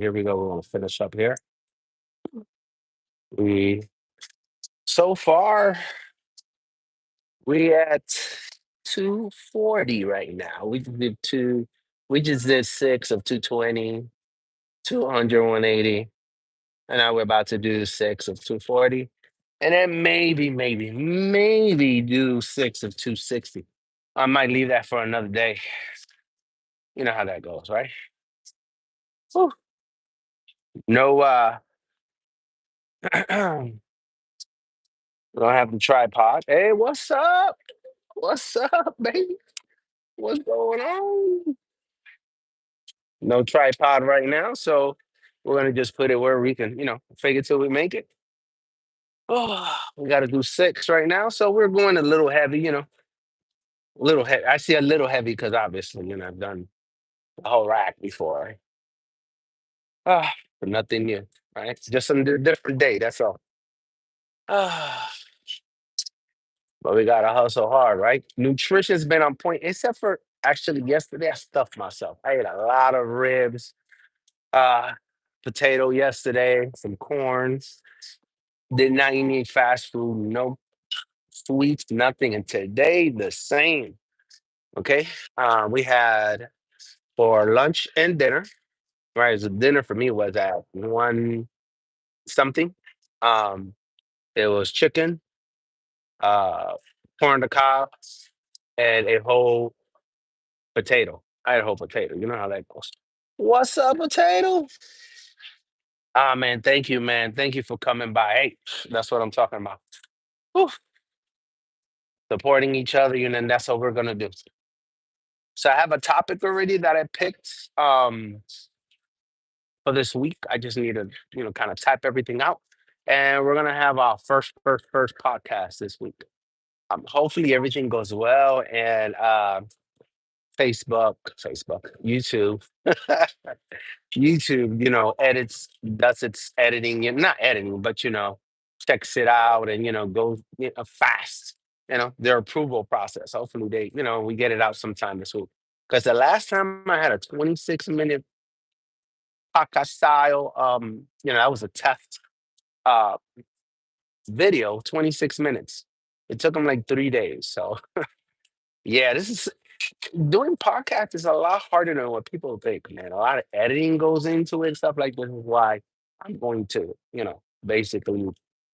Here we go. We're gonna finish up here. We so far we at 240 right now. We just did six of 220, 200, 180, and now we're about to do six of 240. And then maybe do six of 260. I might leave that for another day. You know how that goes, right? Whew. No we don't have the tripod. Hey, what's up? What's up, baby? What's going on? No tripod right now, so we're gonna just put it where we can, fake it till we make it. Oh, we got to do six right now, so we're going a little heavy, a little heavy. I see a little heavy because obviously, I've done the whole rack before. Right? Ah, but nothing new, right? Just a different day. That's all. Ah, but we gotta hustle hard, right? Nutrition's been on point, except for actually yesterday. I stuffed myself. I ate a lot of ribs, uh, potato yesterday, some corn. Did not eat any fast food, no sweets, nothing. And today the same. Okay. We had for lunch and dinner, right? So dinner for me was at one something. Um, it was chicken, uh, corn on the cob, and a whole potato. I had a whole potato. You know how that goes. What's up, potato? Ah, man, thank you, man. Thank you for coming by. Hey, that's what I'm talking about. Whew. Supporting each other, and then that's what we're gonna do. So I have a topic already that I picked for this week. I just need to, kind of type everything out, and we're gonna have our first podcast this week. Hopefully everything goes well, and YouTube. YouTube, edits, does its editing, not editing, but checks it out and goes fast. Their approval process. Hopefully we get it out sometime this week. Because the last time I had a 26-minute podcast style, that was a test uh video, 26 minutes. It took them like 3 days. So yeah, this is doing podcasts is a lot harder than what people think, man. A lot of editing goes into it, stuff like this is why I'm going to, basically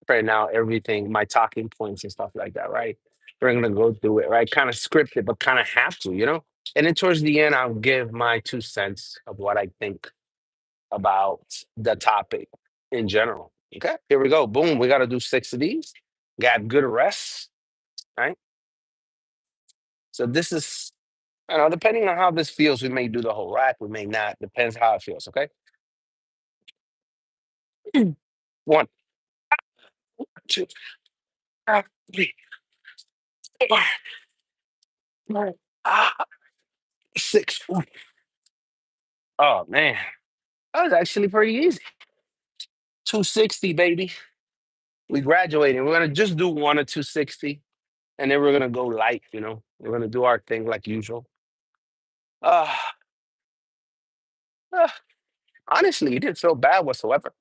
print out everything, my talking points and stuff like that, right? We're gonna go through it, right? Kind of scripted, but kind of have to. And then towards the end, I'll give my 2 cents of what I think about the topic in general. Okay, here we go. Boom, we gotta do six of these. Got good rest, right? So this is depending on how this feels, we may do the whole rack, we may not. Depends how it feels. Okay. One, two, three, four, five, six. Ooh. Oh man, that was actually pretty easy. 260, baby. We graduating. We're gonna just do one or 260, and then we're gonna go light. We're gonna do our thing like usual. Uh, uh honestly, it didn't feel bad whatsoever.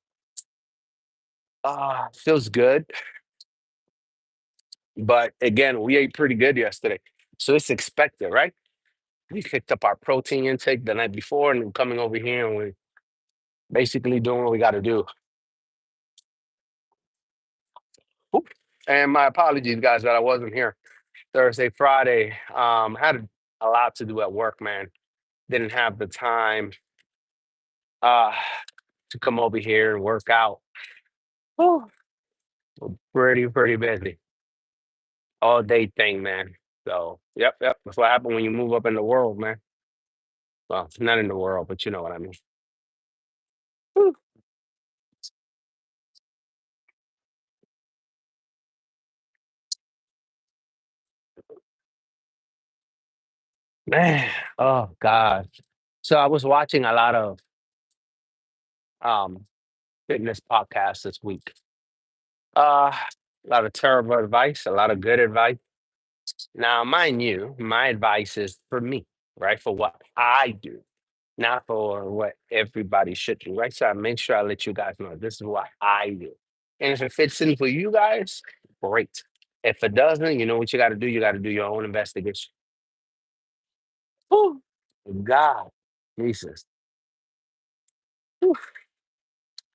Feels good, but again, we ate pretty good yesterday, so it's expected, right? We picked up our protein intake the night before, and we're coming over here, and we're basically doing what we got to do. Oop. And my apologies, guys, that I wasn't here Thursday, Friday. Had a lot to do at work, man. Didn't have the time uh, to come over here and work out. Whew. Pretty busy all day thing, man. So, yep. That's what happened when you move up in the world, man. Well, not in the world, but you know what I mean. Whew. Man, oh God. So I was watching a lot of um fitness podcasts this week. A lot of terrible advice, a lot of good advice. Now, mind you, my advice is for me, right? For what I do. not for what everybody should do, right? So I make sure I let you guys know this is what I do. And if it fits in for you guys, great. If it doesn't, you know what you got to do? You got to do your own investigation. Whew. God, Jesus. Whew.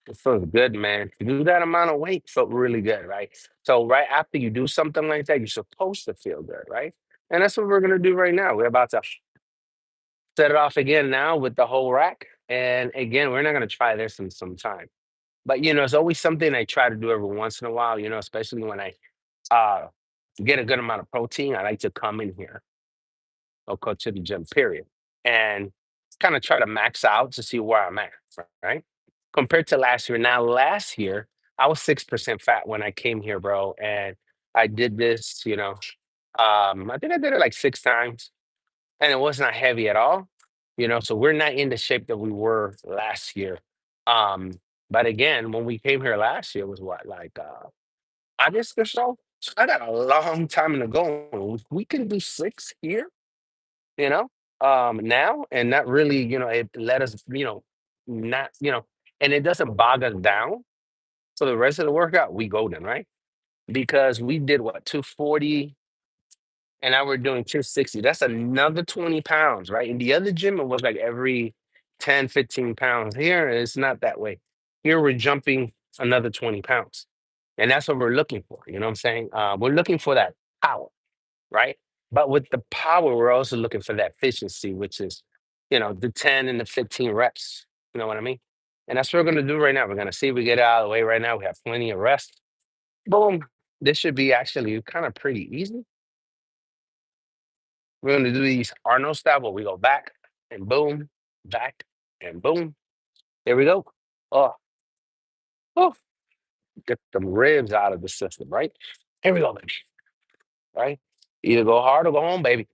It feels good, man. To do that amount of weight felt really good, right? So right after you do something like that, you're supposed to feel good, right? And that's what we're gonna do right now. We're about to set it off again now with the whole rack. And again, we're not gonna try this in some time. But it's always something I try to do every once in a while, especially when I uh get a good amount of protein. I like to come in here or go to the gym, period. And kind of try to max out to see where I'm at, right? Compared to last year. Now, last year, I was 6% fat when I came here, bro. And I did this, I think I did it like 6 times and it was not heavy at all. So we're not in the shape that we were last year. Um, but again, when we came here last year, it was what, like August or so? So I got a long time to go. We can do 6 here, you know, now, and not really, it let us, not, and it doesn't bog us down. So the rest of the workout, we golden, right? Because we did what, 240, and now we're doing 260. That's another 20 pounds, right? In the other gym, it was like every 10, 15 pounds. Here, it's not that way. Here, we're jumping another 20 pounds. And that's what we're looking for. You know what I'm saying? We're looking for that power, right? But with the power, we're also looking for that efficiency, which is, the 10 and the 15 reps. You know what I mean? And that's what we're going to do right now. We're going to see if we get it out of the way right now. We have plenty of rest. Boom. This should be actually kind of pretty easy. We're going to do these Arnold style where we go back and boom. There we go. Oh, oh, get some ribs out of the system, right? Here we go, baby. Right? Either go hard or go home, baby.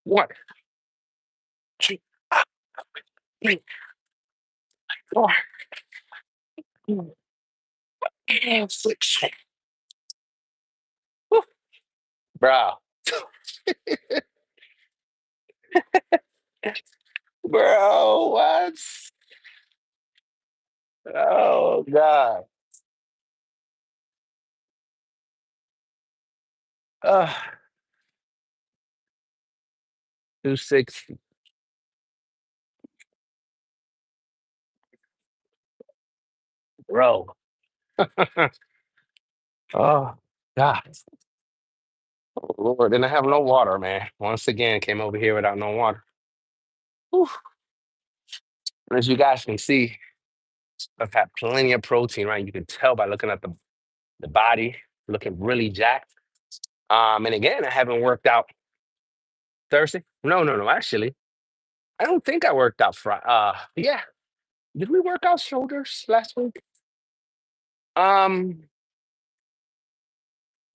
One, two, ah, three, four, and six. Woo. Bro, bro, what? Oh, God. 260, bro. Oh, God. Oh, Lord. And I have no water, man. Once again, came over here without no water. Whew. And as you guys can see, I've had plenty of protein, right? You can tell by looking at the body looking really jacked. And again, I haven't worked out Thursday. No, no, no. Actually, I don't think I worked out Friday. Yeah. Did we work out shoulders last week? Um,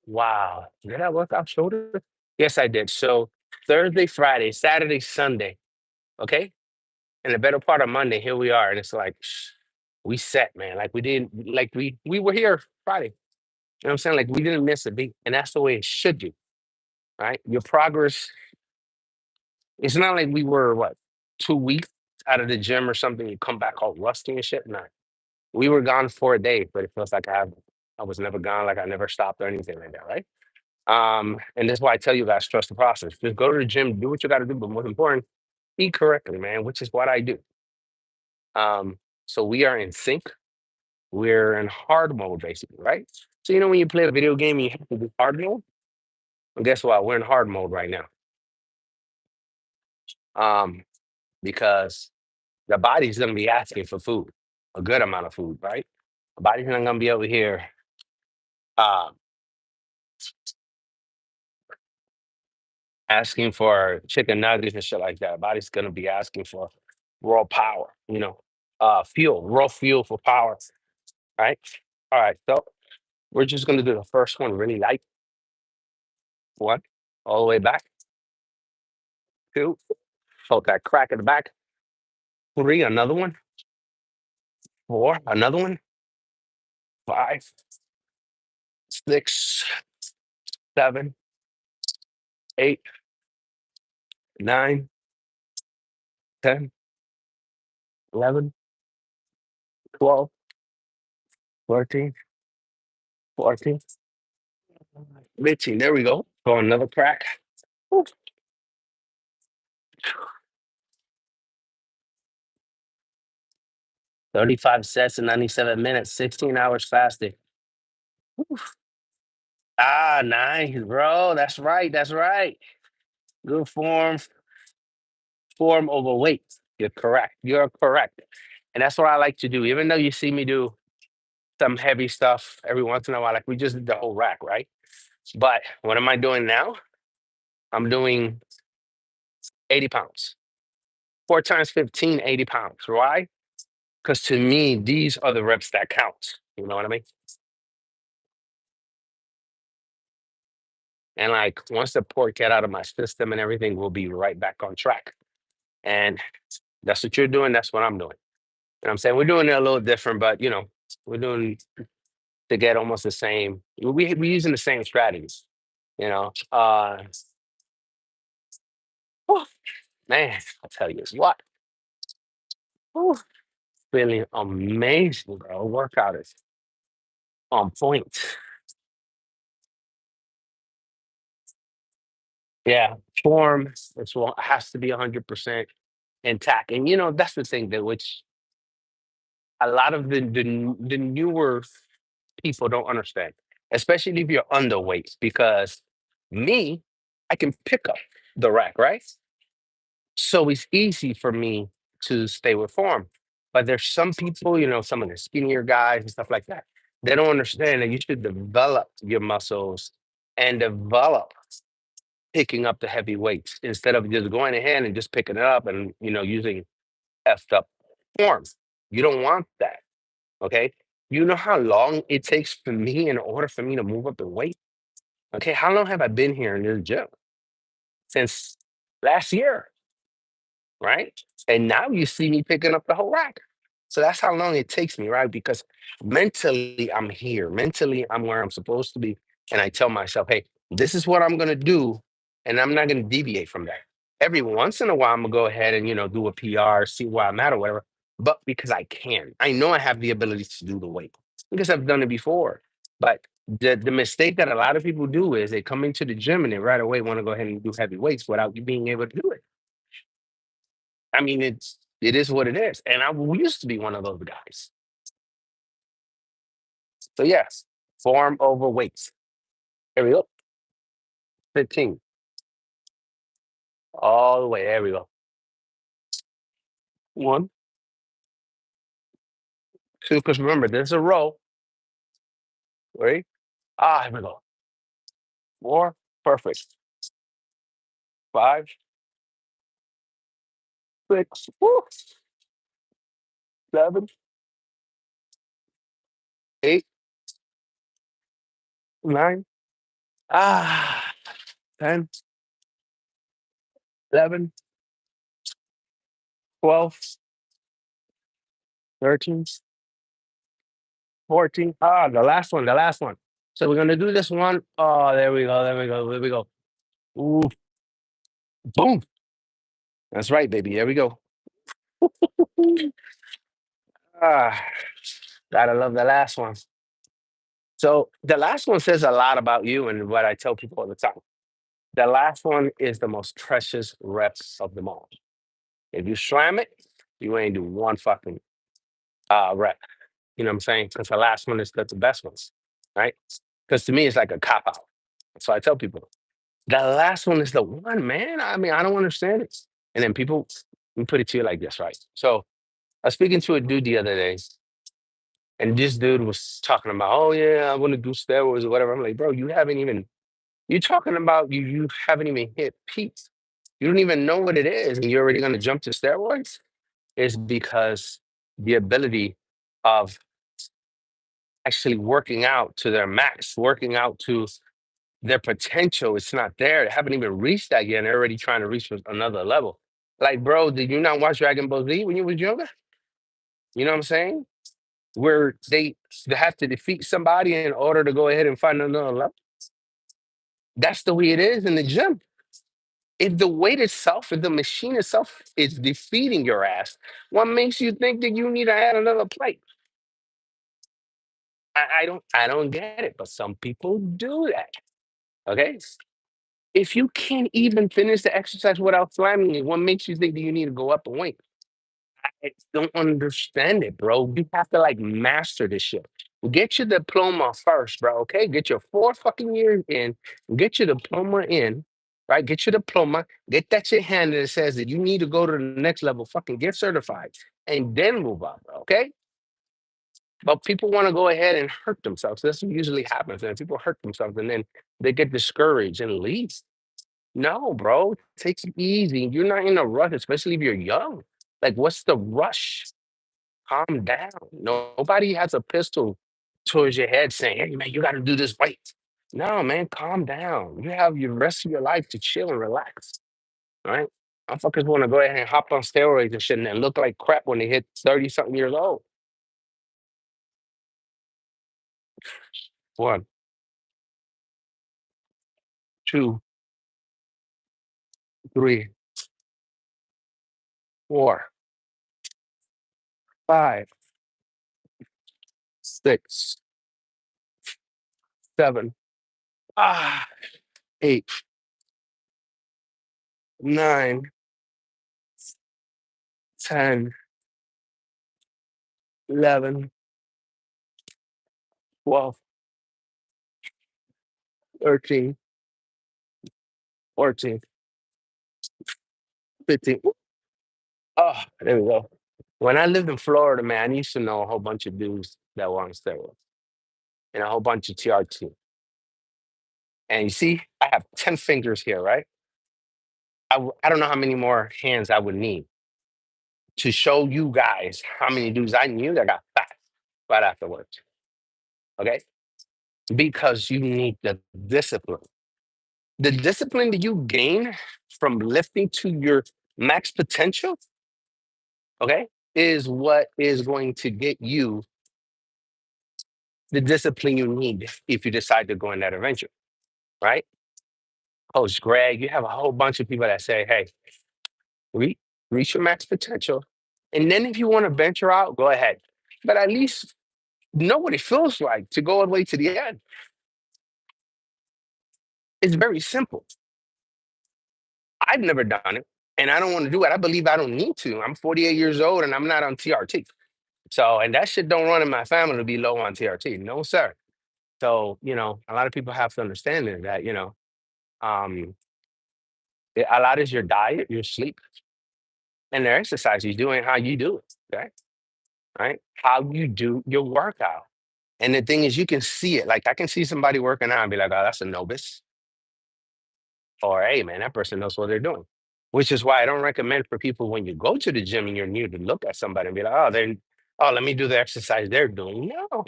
wow. Did I work out shoulders? Yes, I did. So Thursday, Friday, Saturday, Sunday. Okay. And the better part of Monday, here we are. And it's like, we set, man. Like we didn't, like we were here Friday. You know what I'm saying? Like we didn't miss a beat. And that's the way it should do, right? Your progress, it's not like we were what, 2 weeks out of the gym or something. You come back all rusty and shit. Nah. We were gone for a day, but it feels like I was never gone, like I never stopped or anything like that, right? And that's why I tell you guys, trust the process. Just go to the gym, do what you gotta do, but most important, eat correctly, man, which is what I do. So we are in sync. We're in hard mode, basically, right? So when you play a video game, you have to do hard mode. Well, guess what? We're in hard mode right now. Um, because the body's gonna be asking for food, a good amount of food, right? The body's not gonna be over here uh, asking for chicken nuggets and shit like that. Body's gonna be asking for raw power, fuel, raw fuel for power, right? All right, so we're just gonna do the first one really light. One, all the way back. Two, felt that crack in the back. Three, another one. Four, another one. Five, six, seven, eight, nine, 10, 11, 12, 13, 14, 15. There we go. Go another crack. Woo. 35 sets in 97 minutes, 16 hours fasting. Woo. Ah, nice, bro. That's right. That's right. Good form over weight. You're correct. You're correct. And that's what I like to do. Even though you see me do some heavy stuff every once in a while, like we just did the whole rack, right? But what am I doing now? I'm doing 80 pounds. 4 times 15, 80 pounds. Why? Because to me, these are the reps that count. You know what I mean? And like once the pork get out of my system and everything, we'll be right back on track. And that's what you're doing. That's what I'm doing. And I'm saying we're doing it a little different, but we're doing to get almost the same. We're using the same strategies. You know, whew, man, I'll tell you what, whew, feeling amazing, bro. Workout is on point. Yeah, form as well has to be 100% intact, and that's the thing that which a lot of the newer people don't understand, especially if you're underweight, because me, I can pick up the rack, right? So it's easy for me to stay with form. But there's some people, some of the skinnier guys and stuff like that. They don't understand that you should develop your muscles and develop picking up the heavy weights instead of just going ahead and just picking it up and using effed up form. You don't want that. Okay. You know how long it takes for me in order for me to move up the weight? Okay. How long have I been here in this gym? Since last year, right? And now you see me picking up the whole rack. So that's how long it takes me, right? Because mentally I'm here. Mentally I'm where I'm supposed to be. And I tell myself, hey, this is what I'm gonna do, and I'm not gonna deviate from that. Every once in a while, I'm gonna go ahead and do a PR, see where I'm at or whatever. But because I can, I know I have the ability to do the weight because I've done it before. But the mistake that a lot of people do is they come into the gym and they right away want to go ahead and do heavy weights without you being able to do it. I mean, it is what it is, and I used to be one of those guys. So yes, form over weight. There we go. 15 all the way. There we go. One, two. Because remember, there's a row. Three. Ah, here we go. Four. Perfect. Five, six, woo, 7, 8, 9. Ah, 10, 11, 12, 13, 14. Ah, the last one. The last one. So we're gonna do this one. Oh, there we go. There we go. There we go. Ooh, boom. That's right, baby. There we go. Ah, gotta love the last one. So the last one says a lot about you and what I tell people all the time. The last one is the most precious reps of them all. If you slam it, you ain't do one fucking rep. You know what I'm saying? Because the last one is the best ones, right? Because to me, it's like a cop out. So I tell people, the last one is the one, man. I mean, I don't understand it. And then people, we put it to you like this, right? So I was speaking to a dude the other day, and this dude was talking about, oh yeah, I want to do steroids or whatever. I'm like, bro, you talking about you haven't even hit peak. You don't even know what it is, and you're already gonna jump to steroids? Is because the ability of actually working out to their max, working out to their potential, it's not there. They haven't even reached that yet, and they're already trying to reach another level. Like, bro, did you not watch Dragon Ball Z when you was younger? You know what I'm saying? Where they have to defeat somebody in order to go ahead and find another level. That's the way it is in the gym. If the weight itself, if the machine itself is defeating your ass, what makes you think that you need to add another plate? I don't get it, but some people do that. Okay. If you can't even finish the exercise without slamming it, what makes you think that you need to go up and weight? I don't understand it, bro. You have to like master this shit. Get your diploma first, bro. Okay, get your 4 fucking years in. Get your diploma in, right? Get your diploma. Get that shit handed that says that you need to go to the next level. Fucking get certified, and then move up. Okay. But people want to go ahead and hurt themselves. That's what usually happens. And people hurt themselves, and then they get discouraged and leave. No, bro. Take it easy. You're not in a rush, especially if you're young. Like, what's the rush? Calm down. Nobody has a pistol towards your head saying, "Hey, man, you got to do this weight." No, man, calm down. You have your rest of your life to chill and relax. Right? Motherfuckers want to go ahead and hop on steroids and shit and then look like crap when they hit 30 something years old. One, two, three, four, five, six, seven, ah, eight, nine, 10, 11, 12, 13, 14, 15. Oh, there we go. When I lived in Florida, man, I used to know a whole bunch of dudes that were on steroids and a whole bunch of TRT. And you see, I have 10 fingers here, right? I don't know how many more hands I would need to show you guys how many dudes I knew that got fat right afterwards. Okay. Because you need the discipline. The discipline that you gain from lifting to your max potential, okay, is what is going to get you the discipline you need if you decide to go in that adventure, right? Coach Greg, you have a whole bunch of people that say, hey, re- reach your max potential. And then if you want to venture out, go ahead. But at least know what it feels like to go all the way to the end. It's very simple. I've never done it and I don't want to do it. I believe I don't need to. I'm 48 years old and I'm not on TRT. So, and that shit don't run in my family to be low on TRT. No, sir. So, a lot of people have to understand that, um, a lot is your diet, your sleep, and the exercise you're doing, how you do it. Okay. Right. How you do your workout. And the thing is, you can see it. Like I can see somebody working out and be like, oh, that's a novice. Or, hey, man, that person knows what they're doing. Which is why I don't recommend for people when you go to the gym and you're new to look at somebody and be like, let me do the exercise they're doing. No.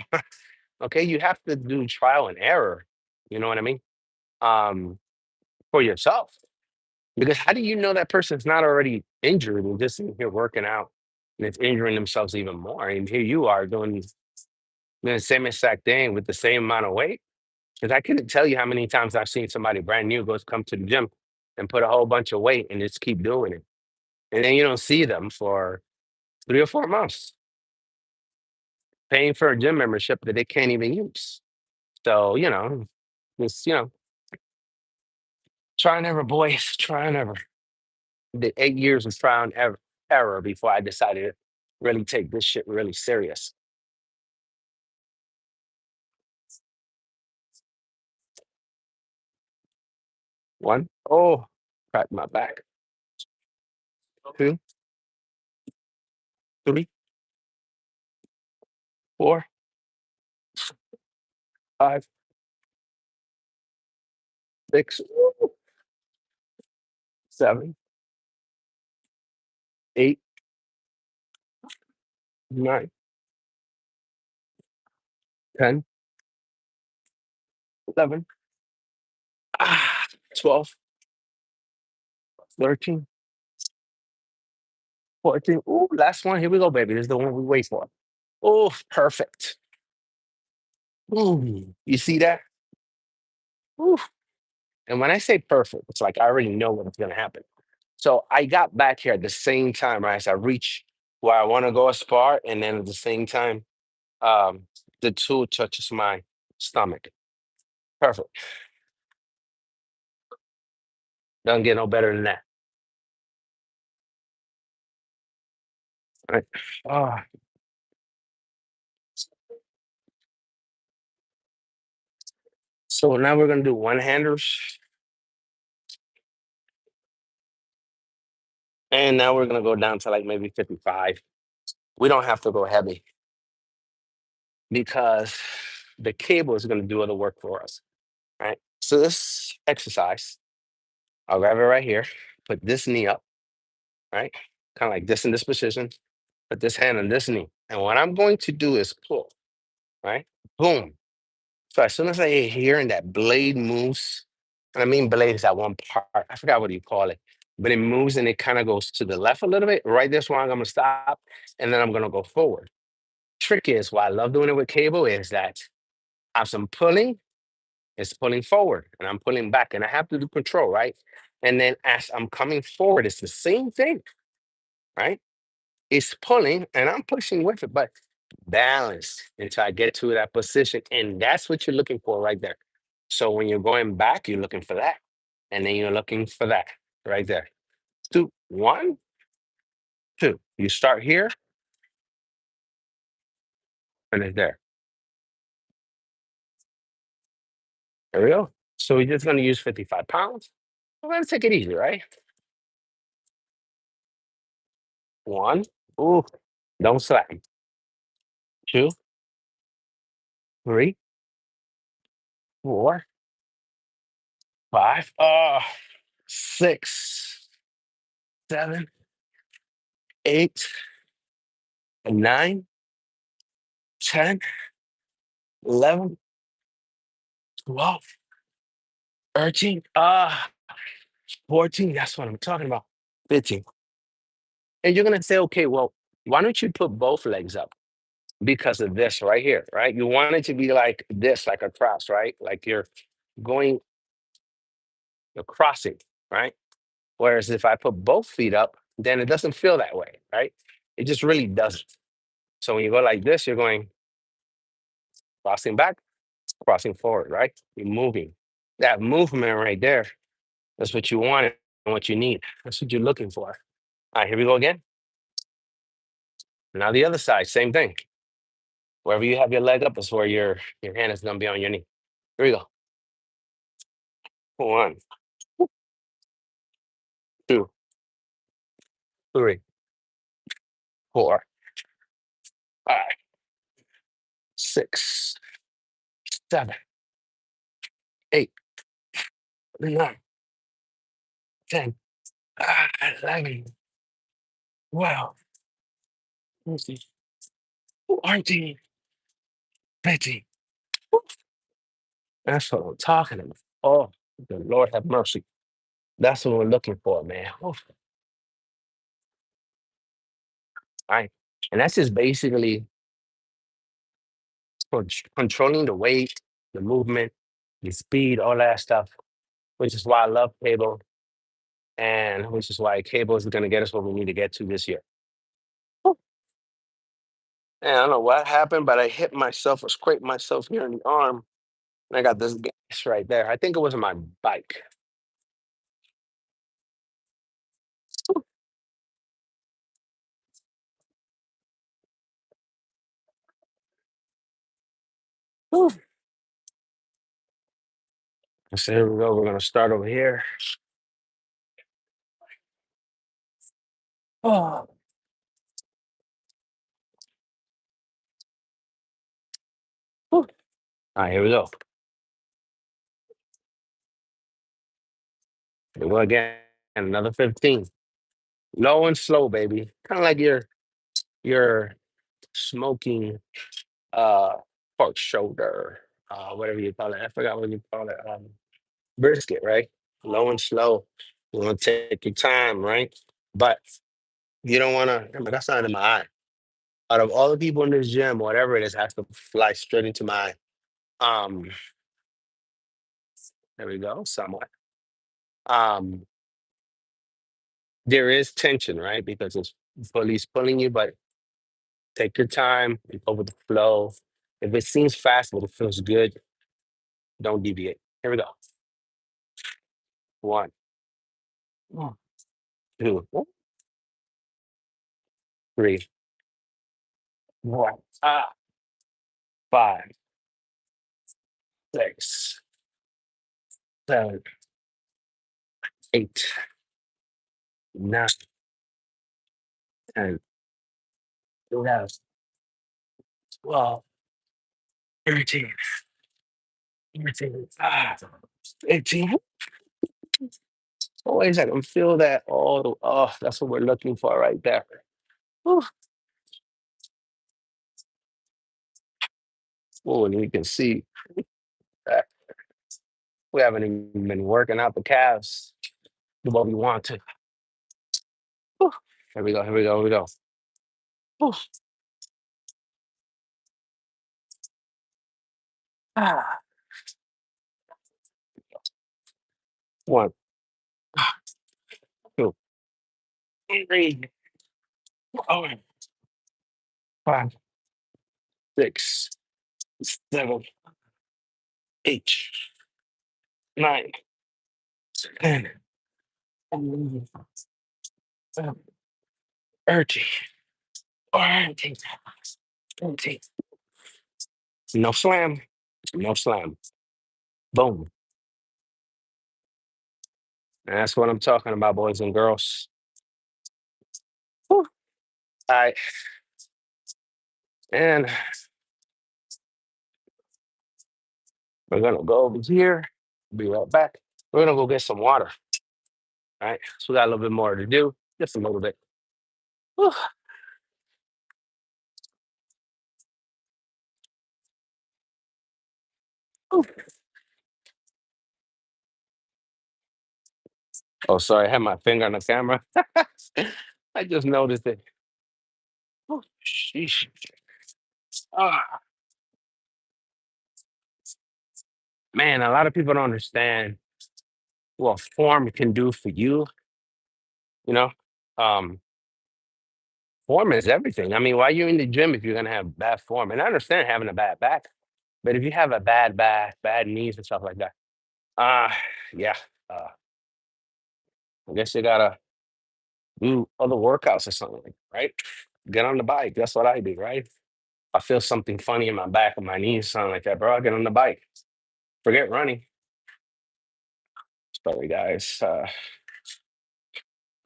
Okay. You have to do trial and error. You know what I mean? Um, for yourself. Because how do you know that person's not already injured and just in here working out and it's injuring themselves even more? And here you are doing the same exact thing with the same amount of weight. Because I couldn't tell you how many times I've seen somebody brand new goes come to the gym and put a whole bunch of weight and just keep doing it. And then you don't see them for 3 or 4 months, paying for a gym membership that they can't even use. So, just, try and ever, boys, try and ever. Did 8 years of trial and error before I decided to really take this shit really serious. One, oh, cracked my back. Two, three, four, five, six, seven, eight, nine, 10, 11, 12, 13, 14. Ooh, last one. Here we go, baby. This is the one we wait for. Oh, perfect. Ooh, you see that? Ooh, And when I say perfect, it's like I already know what's going to happen. So I got back here at the same time, right? So I reach where I want to go as far, and then at the same time, um, the tool touches my stomach. Perfect. Doesn't get no better than that. Right. Ah, so now we're gonna do one handers, and now we're gonna go down to like maybe 55. We don't have to go heavy because the cable is gonna do all the work for us. Right. So this exercise, I'll grab it right here, put this knee up, right? Kind of like this in this position, put this hand on this knee. And what I'm going to do is pull, right? Boom. So as soon as I hear and that blade moves, and I mean blade is that one part, I forgot what you call it, but it moves and it kind of goes to the left a little bit. Right this one, I'm gonna stop and then I'm gonna go forward. Trick is why I love doing it with cable is that as I'm pulling, it's pulling forward and I'm pulling back and I have to do control, right? And then as I'm coming forward, it's the same thing, right? It's pulling and I'm pushing with it, but balance until I get to that position. And that's what you're looking for right there. So when you're going back, you're looking for that. And then you're looking for that right there. Two, one, two. You start here and it's there. There we go. So we're just going to use 55 pounds. We're going to take it easy, right? One. Ooh, don't slack. Two, three, four, five, six, seven, eight, nine, 10, 11, 12, 13, 14. That's what I'm talking about. 15. And you're going to say, okay, well, why don't you put both legs up? Because of this right here, right? You want it to be like this, like a cross, right? Like going, you're crossing, right? Whereas if I put both feet up, then it doesn't feel that way, right? It just really doesn't. So when you go like this, you're going crossing back, crossing forward, right? You're moving. That movement right there, that's what you want and what you need. That's what you're looking for. All right, here we go again. Now the other side, same thing. Wherever you have your leg up is where your hand is gonna be on your knee. Here we go. One, two, three, four, five, six, seven, eight, nine, 10, 11, 12, 13, 14, 15. That's what I'm talking about. Oh, the Lord have mercy. That's what we're looking for, man. Oof. Right. And that's just basically controlling the weight, the movement, the speed, all that stuff, which is why I love cable and which is why cable is going to get us where we need to get to this year. Whew. And I don't know what happened, but I hit myself or scraped myself here in the arm. And I got this gash right there. I think it was my bike. Whew. Whew. So here we go. We're going to start over here. Oh. Whew. All right, here we go. Here we go again. Another 15. Low and slow, baby. Kind of like you're smoking uh pork shoulder, whatever you call it. I forgot what you call it. Brisket, right? Low and slow. You want to take your time, right? But you don't want to. Remember, that's not in my eye. Out of all the people in this gym, whatever it is, has to fly straight into my eye. Um, There we go. Somewhat. Um, there is tension, right? Because it's police pulling you, but take your time and go with the flow. If it seems fast, but it feels good, don't deviate. Here we go. One, two, three, four, five, six, seven, eight, nine, 10, 11, 12, 13, 14, 18. Always I can feel that. Oh, that's what we're looking for right there. Whew. Oh, and you can see that we haven't even been working out the calves the way we want to. Whew. Here we go. Here we go. Here we go. Whew. Ah. One, two, three, four, five, six, seven, eight, nine, 10, 11, 12, 13, 14, 15. No slam. No slam. Boom. And that's what I'm talking about, boys and girls. Whew. All right. And we're gonna go over here. Be right back. We're gonna go get some water. All right. So we got a little bit more to do. Just a little bit. Whew. Whew. Oh, sorry, I had my finger on the camera. I just noticed it. Oh, sheesh. Ah, man, a lot of people don't understand what form can do for you. You know, um, form is everything. I mean, why you in the gym if you're gonna have bad form? And I understand having a bad back, but if you have a bad back, bad knees and stuff like that, uh, yeah, uh, I guess you gotta do other workouts or something, like, right? Get on the bike. That's what I do, right? I feel something funny in my back or my knees, something like that, bro. I get on the bike. Forget running. Sorry, guys.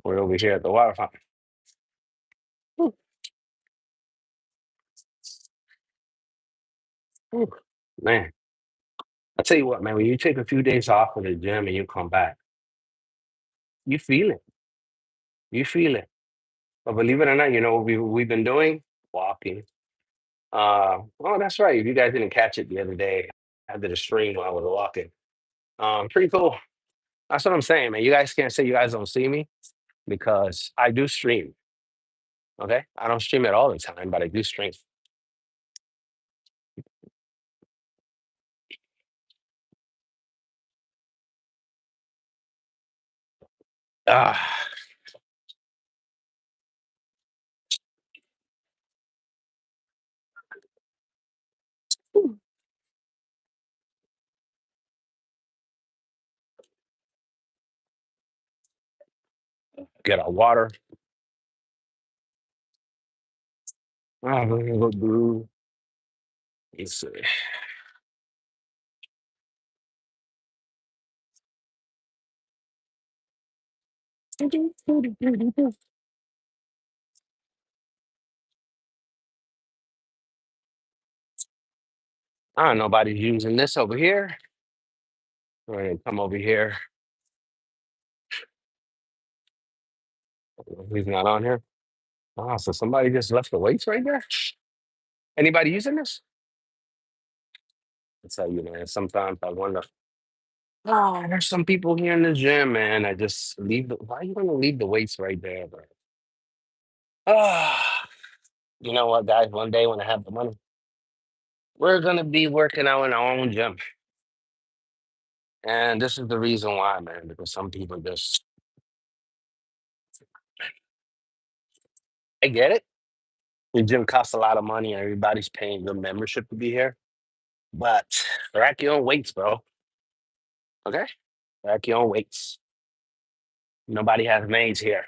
We're over here at the water fountain. Whew, whew. Man, I tell you what, man, when you take a few days off of the gym and you come back, you feel it. You feel it. But believe it or not, you know what we've been doing? Walking. Oh, that's right. If you guys didn't catch it the other day, I did a stream while I was walking. Pretty cool. That's what I'm saying, man. You guys can't say you guys don't see me because I do stream. Okay. I don't stream it all the time, but I do stream. Ah, get our water. Ah, we're gonna go do. Let's see. Nobody's using this over here. We're gonna come over here. He's not on here. Oh, so somebody just left the weights right there. Anybody using this? I tell you, man. Sometimes I wonder. Oh, there's some people here in the gym, man. I just leave the. Why are you gonna leave the weights right there, bro? Ah, you know what, guys? One day when I have the money, we're gonna be working out in our own gym. And this is the reason why, man, because some people just, I get it. The gym costs a lot of money and everybody's paying the membership to be here. But rack your own weights, bro. Okay? Rack your own weights. Nobody has maids here,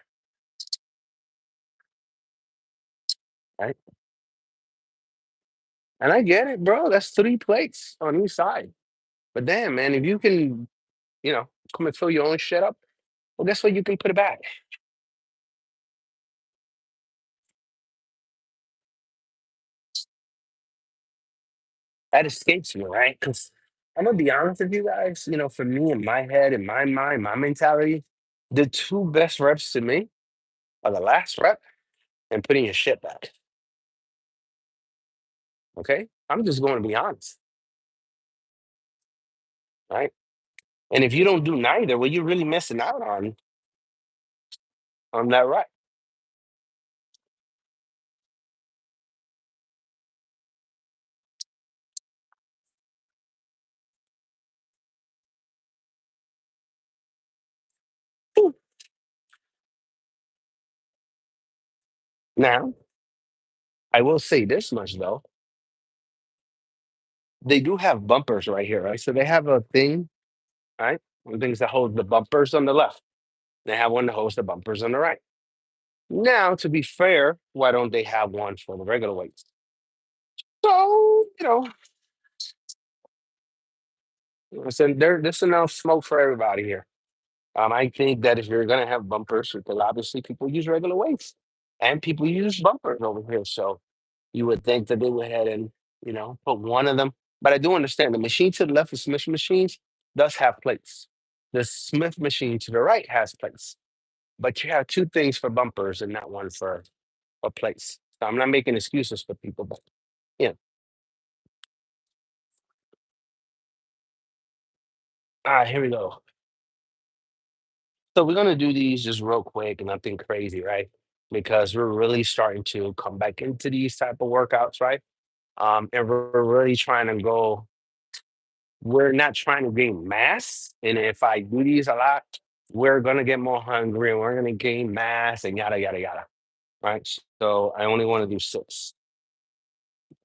right? And I get it, bro. That's 3 plates on each side. But damn, man, if you can, come and fill your own shit up, well, guess what? You can put it back. That escapes me, right? Because I'm gonna be honest with you guys. For me, in my head, in my mind, my mentality, the two best reps to me are the last rep and putting your shit back. Okay, I'm just going to be honest, right? And if you don't do neither, well, you're really missing out on that rep. Now, I will say this much though: they do have bumpers right here, right? So they have a thing, right? One things that hold the bumpers on the left. They have one that holds the bumpers on the right. Now, to be fair, why don't they have one for the regular weights? So, listen, there's enough smoke for everybody here. I think that if you're gonna have bumpers, because obviously people use regular weights and people use bumpers over here. So you would think that they went ahead and, put one of them. But I do understand the machine to the left of Smith machines does have plates. The Smith machine to the right has plates. But you have two things for bumpers and not one for plates. So I'm not making excuses for people, but yeah. All right, here we go. So we're gonna do these just real quick, nothing crazy, right? Because we're really starting to come back into these type of workouts, right? And we're really trying to go. We're not trying to gain mass, and if I do these a lot, we're gonna get more hungry, and we're gonna gain mass, and yada yada yada, right? So I only want to do six,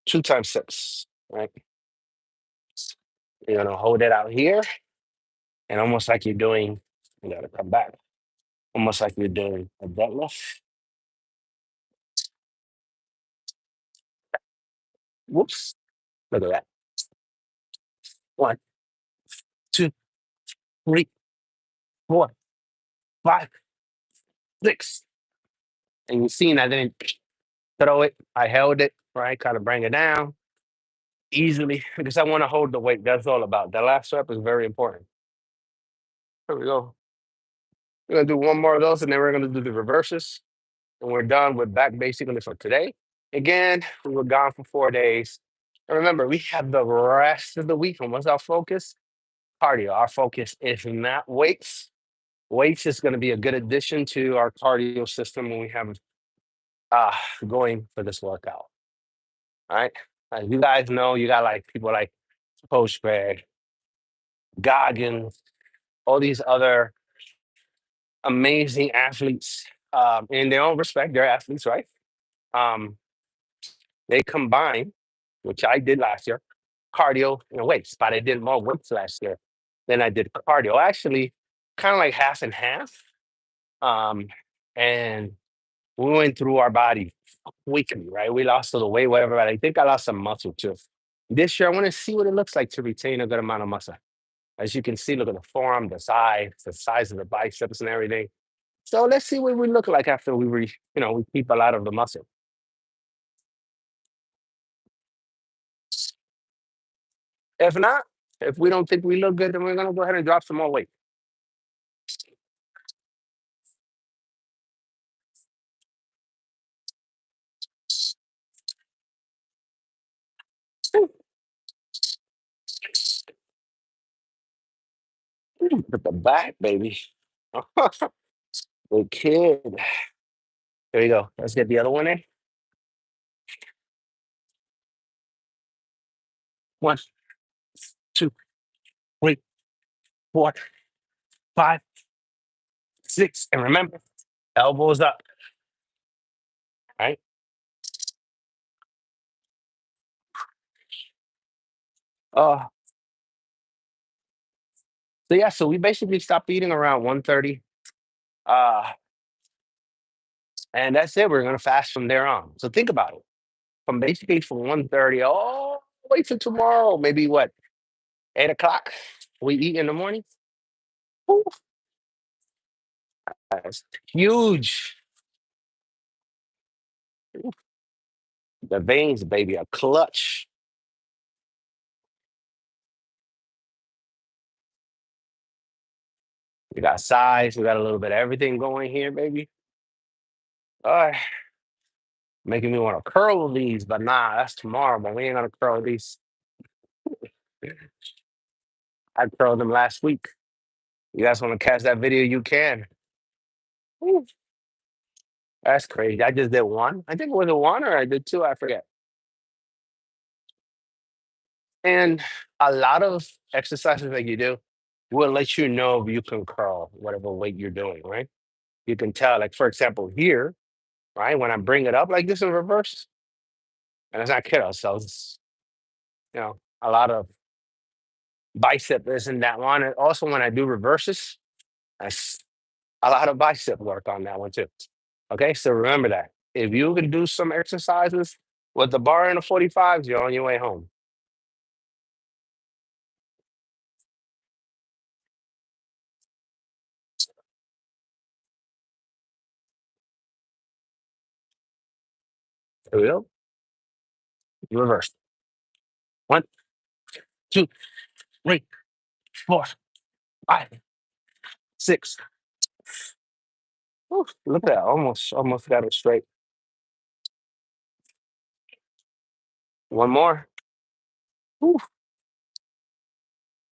2 times 6, right? You're gonna hold it out here, and almost like you're doing. You gotta come back, almost like you're doing a deadlift. Whoops! Look at that. 1, 2, 3, 4, 5, 6. And you seen I didn't throw it. I held it, right? Kind of bring it down easily because I want to hold the weight. That's all about. The last rep is very important. Here we go. We're gonna do one more of those and then we're gonna do the reverses. And we're done with back basically for today. Again, we were gone for 4 days. And remember, we have the rest of the week. And what's our focus? Cardio. Our focus is not weights. Weights is going to be a good addition to our cardio system when we have uh going for this workout. All right. As you guys know, you got like people like Coach Greg, Goggins, all these other amazing athletes. In their own respect, they're athletes, right? Um, they combine, which I did last year, cardio and weights, but I did more weights last year than I did cardio. Actually, kind of like half and half. Um, and we went through our body weekly, right? We lost a little weight, whatever, but I think I lost some muscle too. This year, I want to see what it looks like to retain a good amount of muscle. As you can see, look at the forearm, the size of the biceps and everything. So let's see what we look like after we keep a lot of the muscle. If not, if we don't think we look good, then we're gonna go ahead and drop some more weight. Put the back, baby. Good kid. There you go. Let's get the other one in. 1, 2, 3, 4, 5, 6. And remember, elbows up, right? Uh, so yeah, so we basically stopped eating around 1:30. Uh, and that's it. We're gonna fast from there on. So think about it. From basically from 1:30 all the way to tomorrow, maybe what, 8 o'clock? We eat in the morning. Woo, that's huge. The veins, baby, are clutch. We got size, we got a little bit of everything going here, baby. Uh, making me want to curl these, but nah, that's tomorrow, but we ain't gonna curl these. I curled them last week. You guys want to catch that video? You can. Woo, that's crazy. I just did one. I think it was a one or I did two. I forget. And a lot of exercises that you do will let you know if you can curl whatever weight you're doing, right? You can tell, like for example, here, right? When I bring it up like this in reverse, and let's not kid ourselves, a lot of bicep this and that one. And also when I do reverses, that's a lot of bicep work on that one too. Okay, so remember that. If you can do some exercises with the bar and the 45s, you're on your way home. Here we go. Reverse. 1, 2, 3, 4, 5, 6. Whew, look at that. Almost got it straight. One more. Whew.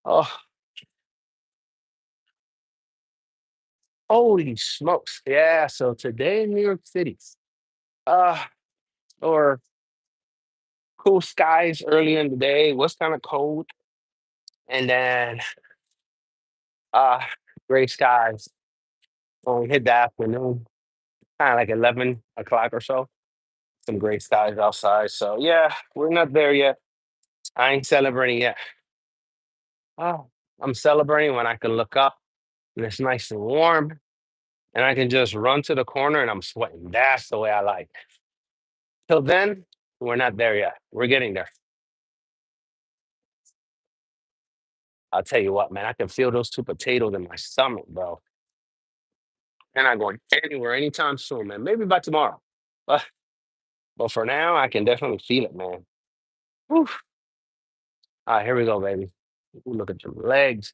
Oh, holy smokes. Yeah. So today in New York City, uh, or cool skies early in the day, was kind of cold. And then uh gray skies when we hit the afternoon, kind of like 11 o'clock or so. Some gray skies outside. So yeah, we're not there yet. I ain't celebrating yet. Oh, I'm celebrating when I can look up and it's nice and warm and I can just run to the corner and I'm sweating. That's the way I like. Till then, we're not there yet. We're getting there. I'll tell you what, man, I can feel those two potatoes in my stomach, bro. And I'm going anywhere anytime soon, man. Maybe by tomorrow. But but for now, I can definitely feel it, man. Whew. All right, here we go, baby. Ooh, look at your legs.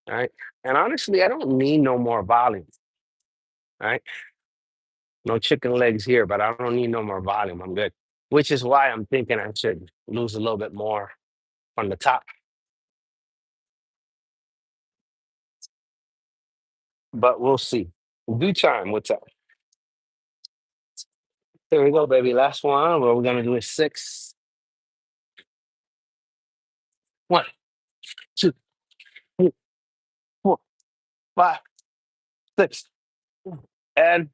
All right. And honestly, I don't need no more volume. All right. No chicken legs here, but I don't need no more volume. I'm good. Which is why I'm thinking I should lose a little bit more on the top. But we'll see. Due time, what's up? Here we go, baby. Last one. What we're gonna do is 6. 1, 2, 3, 4, 5, 6. And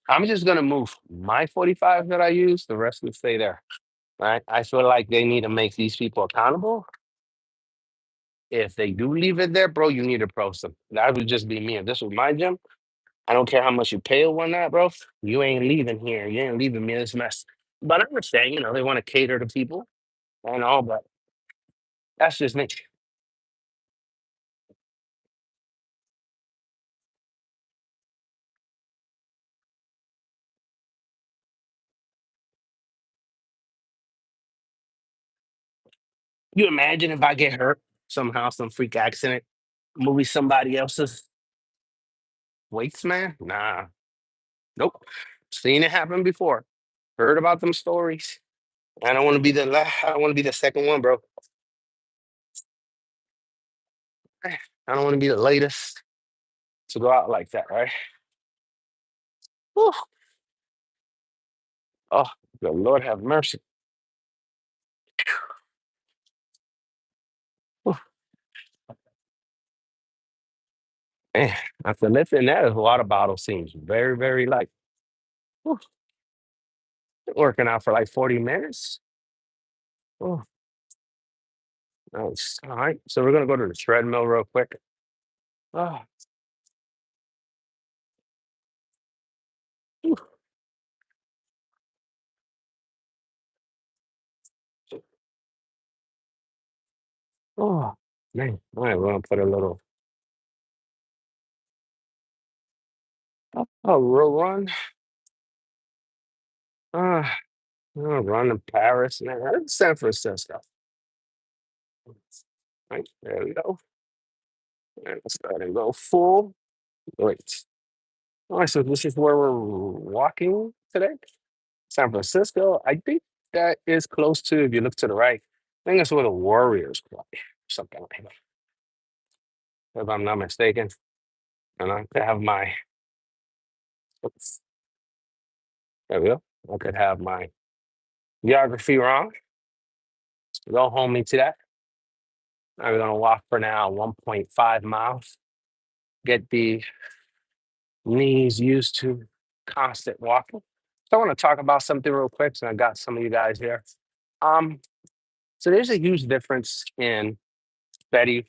I'm just gonna move my 45 that I use. The rest will stay there. Right? I feel like they need to make these people accountable. If they do leave it there, bro, you need to post them. That would just be me. If this was my gym, I don't care how much you pay or whatnot, bro. You ain't leaving here. You ain't leaving me in this mess. But I understand, they want to cater to people and all, but that's just me. You imagine if I get hurt somehow, some freak accident, movie somebody else's weights, man? Nah, nope. Seen it happen before. Heard about them stories. I don't want to be I don't want to be the second one, bro. I don't want to be the latest to go out like that, right? Whew. Oh, the Lord have mercy. Whew. Man, after lifting that, a water bottle seems very, very light. Whew, working out for like 40 minutes. Oh, nice. All right. So we're gonna go to the treadmill real quick. Oh, whew, oh man. All right, we're gonna put a little real run. Uh, run to Paris. Man, that's San Francisco. Right, there we go. And let's go ahead and go full. Great. All right, so this is where we're walking today. San Francisco. I think that is close to, if you look to the right, I think that's where the Warriors play, something like that, if I'm not mistaken. And I could have my, oops, there we go. I could have my geography wrong. Go home me to that. I'm going to walk for now 1.5 miles, get the knees used to constant walking. So I want to talk about something real quick. So I got some of you guys here. Um, so there's a huge difference in steady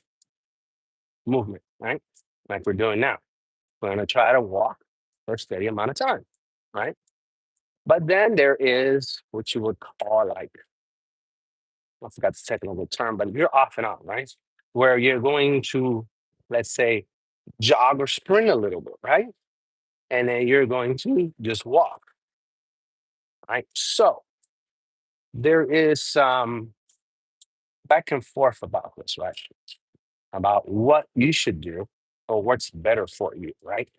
movement, right? Like we're doing now. We're going to try to walk for a steady amount of time, right? But then there is what you would call like, I forgot the technical term, but you're off and on, right? Where you're going to, let's say, jog or sprint a little bit, right? And then you're going to just walk, right? So there is some back and forth about this, right? About what you should do or what's better for you, right?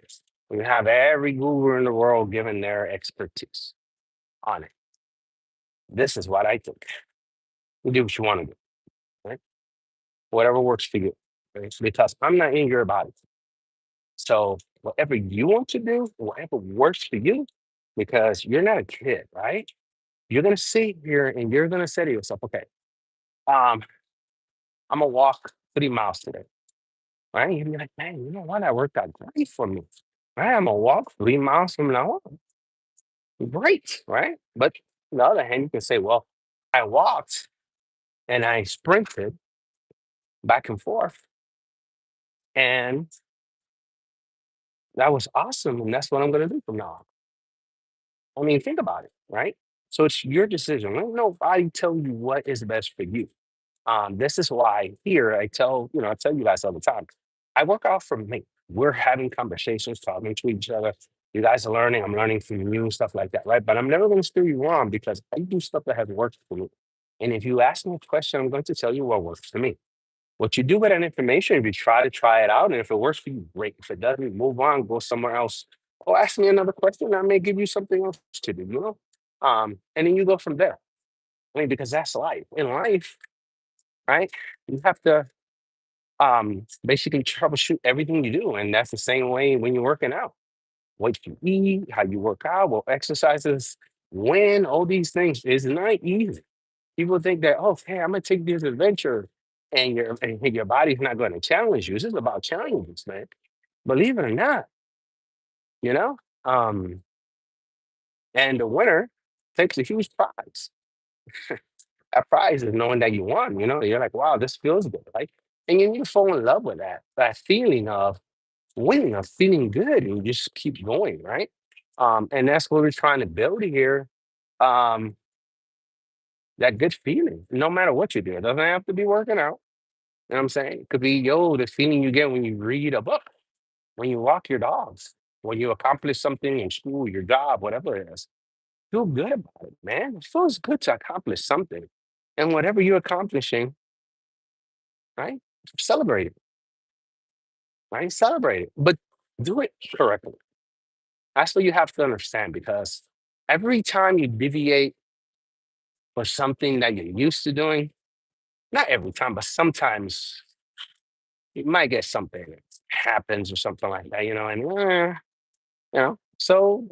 We have every guru in the world giving their expertise on it. This is what I think. You do what you want to do, right? Whatever works for you, right? Because I'm not in your body. So whatever you want to do, whatever works for you, because you're not a kid, right? You're gonna sit here and you're gonna say to yourself, okay, um, I'm gonna walk 3 miles today, right? You're gonna be like, man, you know what? That worked out great for me. Right? I'm gonna walk 3 miles from now on. Great, right? But on the other hand, you can say, well, I walked and I sprinted back and forth, and that was awesome. And that's what I'm gonna do from now on. I mean, think about it, right? So it's your decision. Let nobody tell you what is best for you. This is why here I tell you guys all the time. I work out for me. We're having conversations, talking to each other. You guys are learning. I'm learning from you, stuff like that, right? But I'm never going to steer you wrong because I do stuff that has worked for me. And if you ask me a question, I'm going to tell you what works for me. What you do with that information, if you try it out, and if it works for you, great. If it doesn't, move on, go somewhere else. Or ask me another question. I may give you something else to do, you know? And then you go from there. I mean, because that's life. In life, right? You have to basically troubleshoot everything you do. And that's the same way when you're working out. What you eat, how you work out, what exercises, when, all these things is not easy. People think that, oh, hey, I'm gonna take this adventure and your body's not gonna challenge you. This is about challenges, man. Believe it or not, you know? Um, and the winner takes a huge prize. That prize is knowing that you won, you know, you're like, wow, this feels good, right? And you need to fall in love with that feeling of winning, of feeling good, and you just keep going, right? And that's what we're trying to build here. Um, that good feeling, no matter what you do. It doesn't have to be working out. You know what I'm saying? It could be, the feeling you get when you read a book, when you walk your dogs, when you accomplish something in school, your job, whatever it is. Feel good about it, man. It feels good to accomplish something. And whatever you're accomplishing, right? Celebrate it, right? Celebrate it, but do it correctly. That's what you have to understand because every time you deviate for something that you're used to doing, not every time, but sometimes you might get something that happens or something like that, so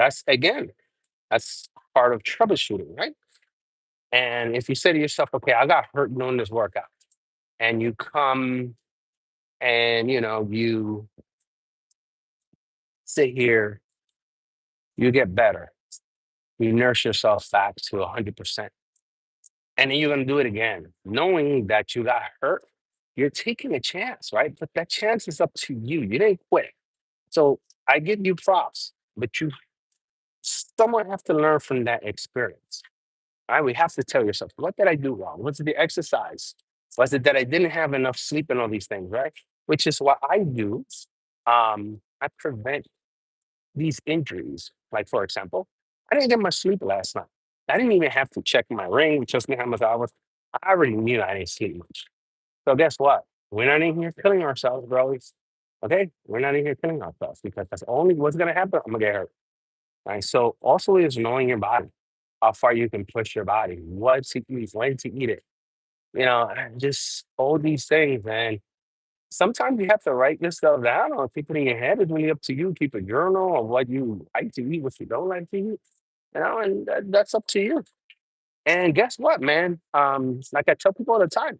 that's part of troubleshooting, right? And if you say to yourself, okay, I got hurt doing this workout, and you come and you sit here, you get better, you nurse yourself back to 100%. And then you're going to do it again, knowing that you got hurt. You're taking a chance, right? But that chance is up to you. You didn't quit. So I give you props, but you someone have to learn from that experience. Right? We have to tell yourself, what did I do wrong? Was it the exercise? Was it that I didn't have enough sleep and all these things, right? Which is what I do. I prevent these injuries. Like, for example, I didn't get much sleep last night. I didn't even have to check my ring, trust me how much hours. I already knew I didn't sleep much. So guess what? We're not in here killing ourselves, bro. Okay? We're not in here killing ourselves because that's only what's gonna happen. I'm gonna get hurt. Right. So also is knowing your body, how far you can push your body, what to eat, when to eat it. And just all these things, man. Sometimes you have to write this stuff down or keep it in your head. It's really up to you. Keep a journal of what you like to eat, what you don't like to eat. And that's up to you. And guess what, man? Like I tell people all the time,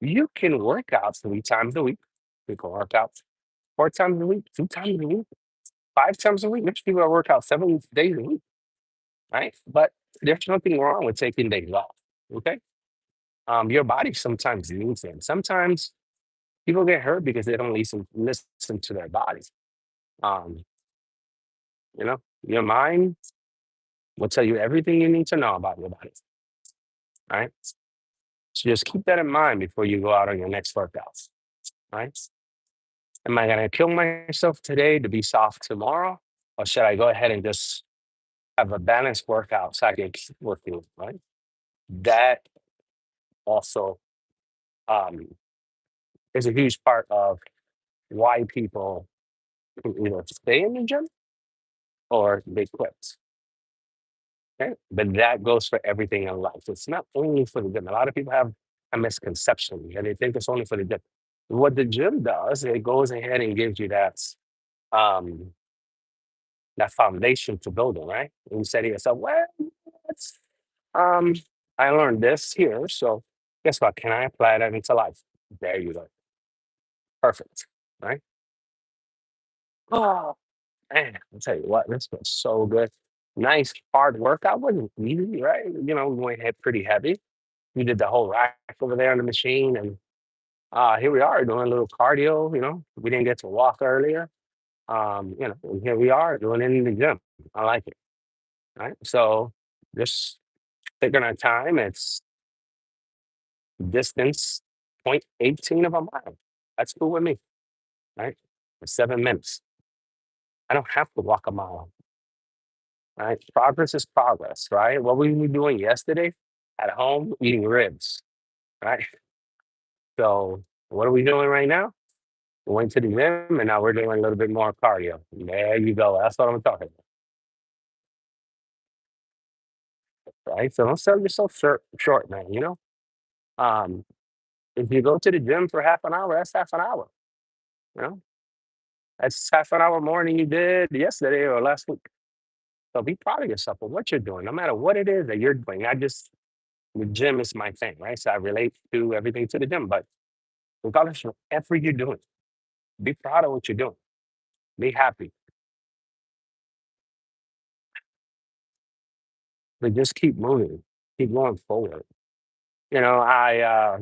you can work out 3 times a week. You can work out 4 times a week, 2 times a week, 5 times a week. There's people that work out 7 days a week, right? But there's nothing wrong with taking days off. Okay. Your body sometimes needs it. Sometimes people get hurt because they don't listen to their bodies. Um, your mind will tell you everything you need to know about your body, right? So just keep that in mind before you go out on your next workouts, right? Am I gonna kill myself today to be soft tomorrow? Or should I go ahead and just have a balanced workout so I can keep working, right? That also um, is a huge part of why people either stay in the gym or they quit. Okay? But that goes for everything in life. It's not only for the gym. A lot of people have a misconception and they think it's only for the gym. What the gym does, it goes ahead and gives you um, that foundation to build on, right? And you say to yourself, well, it's, um, I learned this here. So guess what? Can I apply that into life? There you go. Perfect. Right? Oh, man, I'll tell you what, this was so good. Nice hard workout. Wasn't easy, right? We went head pretty heavy. We did the whole rack over there on the machine. And here we are doing a little cardio. We didn't get to walk earlier. And here we are doing it in the gym. I like it. Right. So just taking our time. It's distance 0.18 of a mile. That's cool with me. Right. For 7 minutes. I don't have to walk a mile. Right. Progress is progress. Right. What were we doing yesterday at home? Eating ribs. Right. So what are we doing right now? We went to the gym and now we're doing a little bit more cardio. There you go. That's what I'm talking about. Right. So don't sell yourself short, man. Um, if you go to the gym for half an hour, that's half an hour. You know, that's half an hour more than you did yesterday or last week. So be proud of yourself for what you're doing, no matter what it is that you're doing. I just the gym is my thing, right? So I relate to everything to the gym. But regardless of whatever you're doing, be proud of what you're doing. Be happy. But just keep moving. Keep going forward. I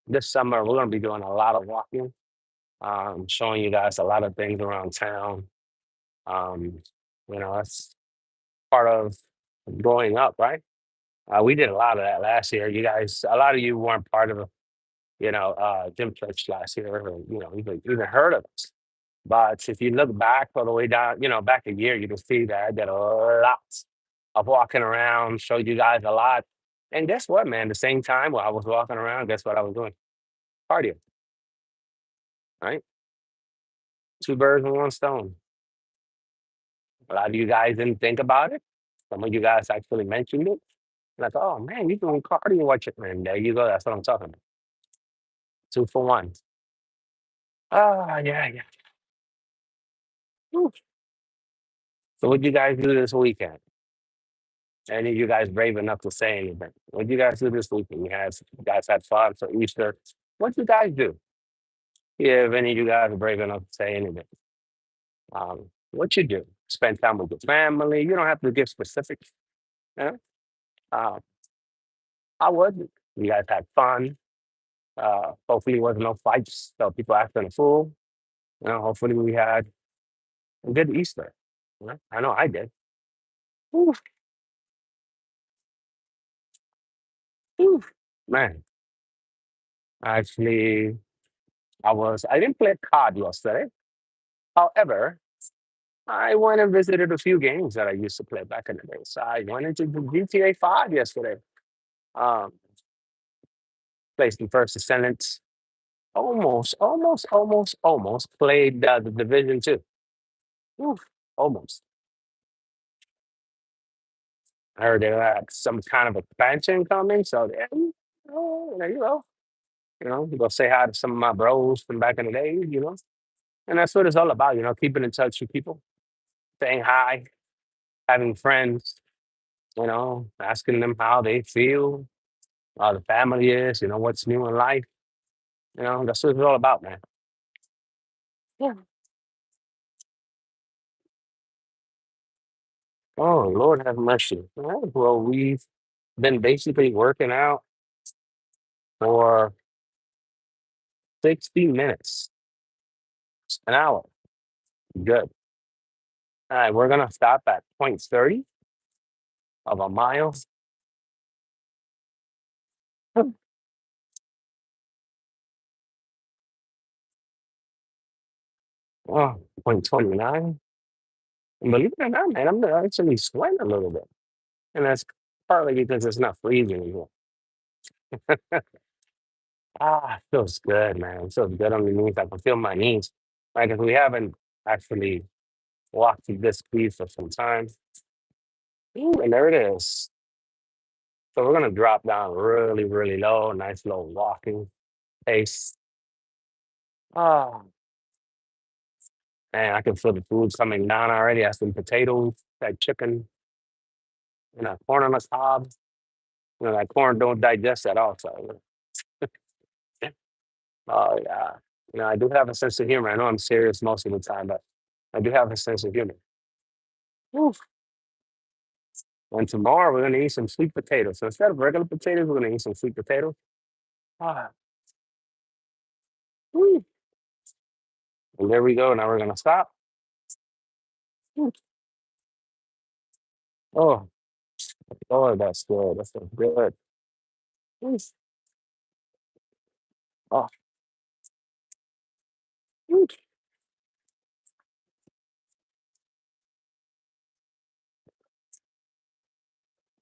this summer we're gonna be doing a lot of walking, showing you guys a lot of things around town. Um, that's part of growing up, right? We did a lot of that last year. You guys, a lot of you weren't part of, GymChurch last year, or even heard of us. But if you look back all the way down, back a year, you can see that I did a lot of walking around, showed you guys a lot. And guess what, man? The same time while I was walking around, guess what I was doing? Cardio, right? Two birds with one stone. A lot of you guys didn't think about it. Some of you guys actually mentioned it. Like, oh man, you're doing cardio, watch it, man. There you go. That's what I'm talking about. Two for one. Ah, yeah, yeah. Whew. So what you guys do this weekend? Any of you guys brave enough to say anything? What you guys do this weekend? You guys had fun for Easter. What you guys do? if any of you guys are brave enough to say anything. What you do? Spend time with your family. You don't have to give specifics. You know? Uh, I would. You guys had fun. Hopefully, there wasn't no fights. So people acting a fool. Hopefully, we had a good Easter. I know I did. Ooh, ooh, man. Actually, I didn't play COD yesterday. However, I went and visited a few games that I used to play back in the day. So I went into the GTA 5 yesterday. Um, Played some First Descendants. Almost played the Division 2. Oof, almost. I heard they had some kind of expansion coming. So there there you go. Go say hi to some of my bros from back in the day. And that's what it's all about, keeping in touch with people, saying hi, having friends, asking them how they feel, how the family is, what's new in life. That's what it's all about, man. Yeah. Oh, Lord have mercy. All right, well, we've been basically working out for 60 minutes, an hour. Good. All right, we're going to stop at point 30 of a mile. Oh, point 29. And believe it or not, man, I'm actually sweating a little bit. And that's partly because it's not freezing anymore. Feels good, man. It feels good on the knees. I can feel my knees. Like if we haven't actually walked through this speed for some time. Ooh, and there it is. So we're gonna drop down really, really low, nice low walking pace. Oh man, I can feel the food coming down already. I have some potatoes, that chicken, and that corn on the cob. That corn don't digest at all. So oh yeah. I do have a sense of humor. I know I'm serious most of the time, but I do have a sense of humor. Oof. And tomorrow we're gonna eat some sweet potatoes. So instead of regular potatoes, we're gonna eat some sweet potatoes. Ah, woo. And there we go. Now we're gonna stop. Woo. Oh, oh, that's good. That's so good. Woo. Oh, woo.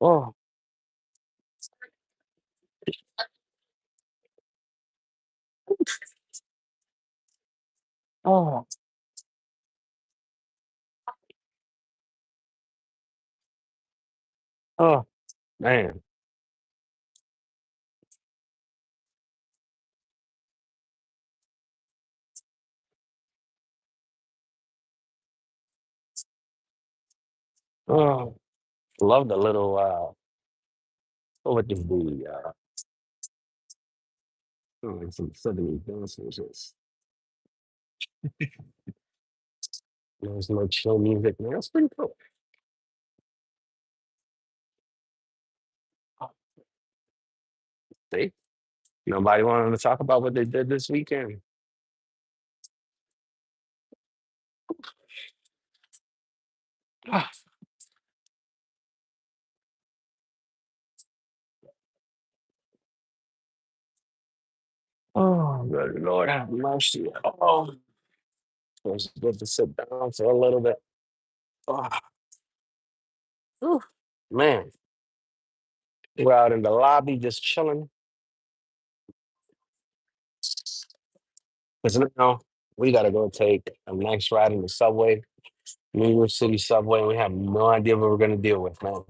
Oh, oh, oh, man. Oh, love the little what would this be? Some southern dances. There's no chill music, man. That's pretty cool. Oh, see, nobody wanted to talk about what they did this weekend. Ah, oh, good Lord have mercy. Oh, it was good to sit down for a little bit. Oh, whew, man, we're out in the lobby just chilling. Because now we got to go take a nice ride in the subway, New York City subway. And we have no idea what we're going to deal with, man.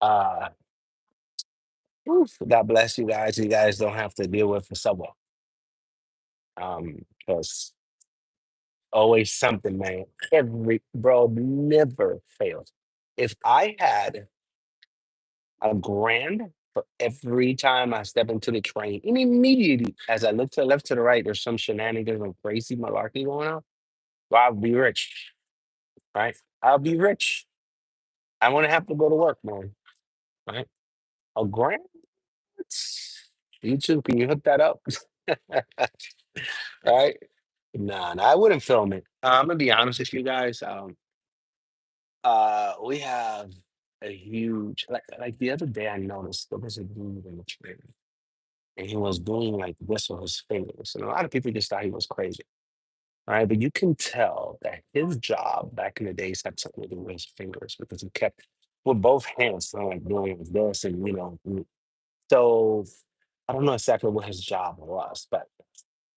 Uh, God bless you guys. You guys don't have to deal with the subway. Because always something, man. Every bro never fails. If I had a grand for every time I step into the train, and immediately as I look to the left to the right, there's some shenanigans or crazy malarkey going on. Well, I'll be rich, right? I'll be rich. I want to have to go to work, man. Right? A grant? You too. Can you hook that up? Right? Nah, nah, I wouldn't film it. I'm gonna be honest with you guys. We have a huge like the other day I noticed there was a dude in the train and he was doing like this with his fingers. And a lot of people just thought he was crazy. Right. But you can tell that his job back in the days had something to do with his fingers because he kept with both hands like doing this and so I don't know exactly what his job was, but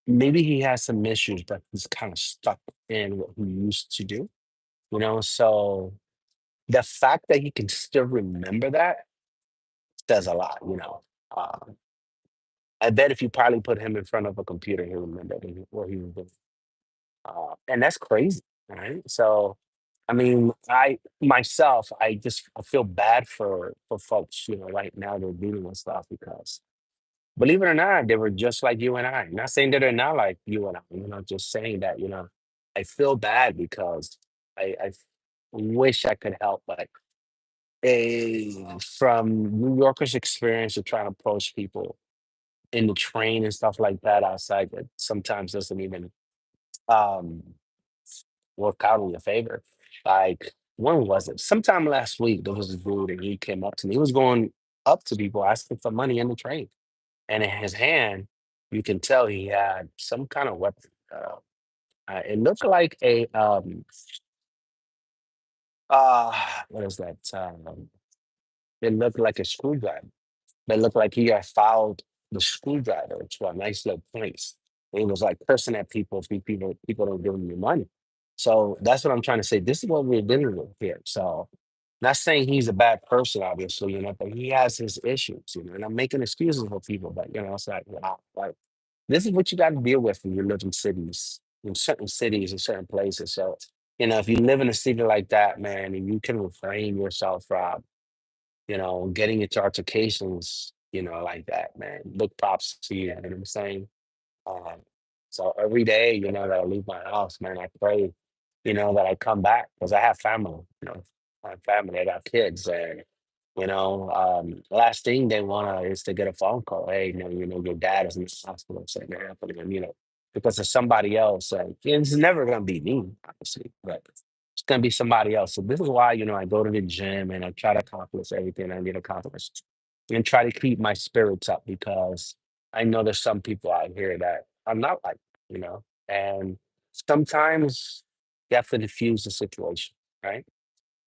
maybe he has some issues that he's kind of stuck in what he used to do, So the fact that he can still remember that says a lot. Um, I bet if you probably put him in front of a computer, he'll remember what he was doing. And that's crazy, right? So, I mean, I myself, I feel bad for folks, right now they're dealing with stuff because believe it or not, they were just like you and I. Not saying that they're not like you and I, just saying that, I feel bad because I wish I could help, but from New Yorkers' experience of trying to approach people in the train and stuff like that outside, that sometimes doesn't even um, work out in your favor. Like, when was it? Sometime last week, there was a dude and he came up to me. He was going up to people asking for money in the train. And in his hand, you can tell he had some kind of weapon. It looked like uh, what is that? It looked like a screwdriver. It looked like he had fouled the screwdriver to a nice little place. And he was like cursing at people if people don't give him the money. So that's what I'm trying to say. This is what we're dealing with here. So not saying he's a bad person, obviously, but he has his issues, and I'm making excuses for people, but it's like, wow, like this is what you got to deal with when you live in cities, in certain places. So, if you live in a city like that, man, and you can refrain yourself from, getting into altercations, like that, man, look props to you. You know what I'm saying? Um, so every day, that I leave my house, man, I pray, that I come back because I have family, I have family, I got kids, and last thing they want is to get a phone call. Hey, your dad is in the hospital, something happening, and because of somebody else. It's never gonna be me, obviously, but it's gonna be somebody else. So this is why I go to the gym and I try to accomplish everything I need to accomplish, and try to keep my spirits up because I know there's some people out here that I'm not like, and sometimes you have to diffuse the situation, right?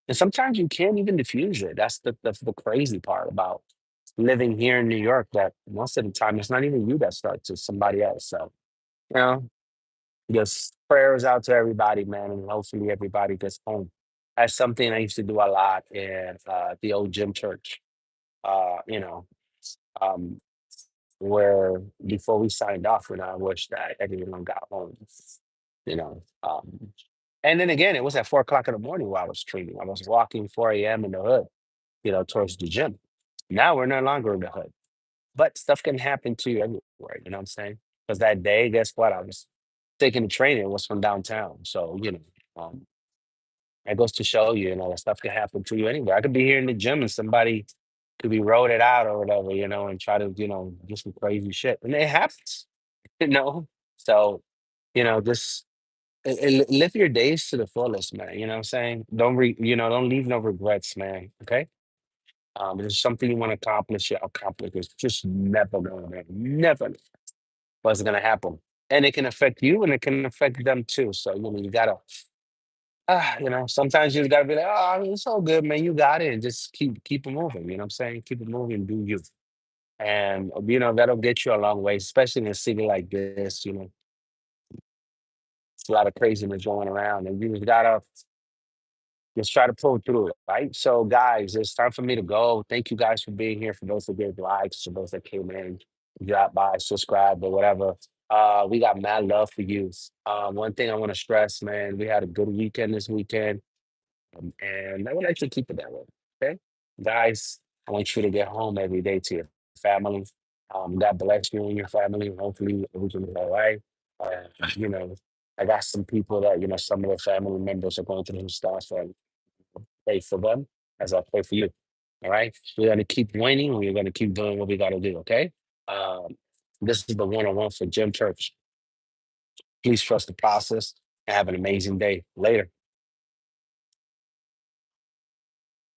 And sometimes you can't even diffuse it. That's the crazy part about living here in New York. That most of the time it's not even you that starts; it's somebody else. So you know, just prayers out to everybody, man, and hopefully everybody gets home. That's something I used to do a lot in the old gym church. Uh, you know, um, where before we signed off, I wish that everyone got home. You know, um, and then again, it was at 4 o'clock in the morning while I was training. I was walking 4 a.m. in the hood, towards the gym. Now we're no longer in the hood, but stuff can happen to you everywhere. You know what I'm saying? Because that day, guess what? I was taking the train. It was from downtown, so that goes to show you, that stuff can happen to you anywhere. I could be here in the gym and somebody could be rolled it out or whatever, and try to, do some crazy shit, and it happens, you know. So, just live your days to the fullest, man. You know what I'm saying? Don't leave no regrets, man. Okay. If there's something you want to accomplish, you accomplish. It's just never going to, never what's going to happen. And it can affect you and it can affect them too. So, you got to, sometimes you got to be like, oh, it's all good, man. You got it. And just keep it moving. You know what I'm saying? Keep it moving, do you. And, that'll get you a long way, especially in a city like this. It's a lot of craziness going around. And you just got to just try to pull through it, right? So, guys, it's time for me to go. Thank you guys for being here. For those that gave likes, for those that came in, dropped by, subscribed, or whatever. We got mad love for you. One thing I want to stress, man, we had a good weekend this weekend, and I would like to keep it that way. Okay, guys. I want you to get home every day to your family. God bless you and your family. Hopefully everything is all right. You know, I got some people that, some of their family members are going through some stuff, and pray for them as I pray for you. All right. We're going to keep winning. We're going to keep doing what we got to do. Okay. Um, this is the one-on-one for Gym Church. Please trust the process and have an amazing day. Later.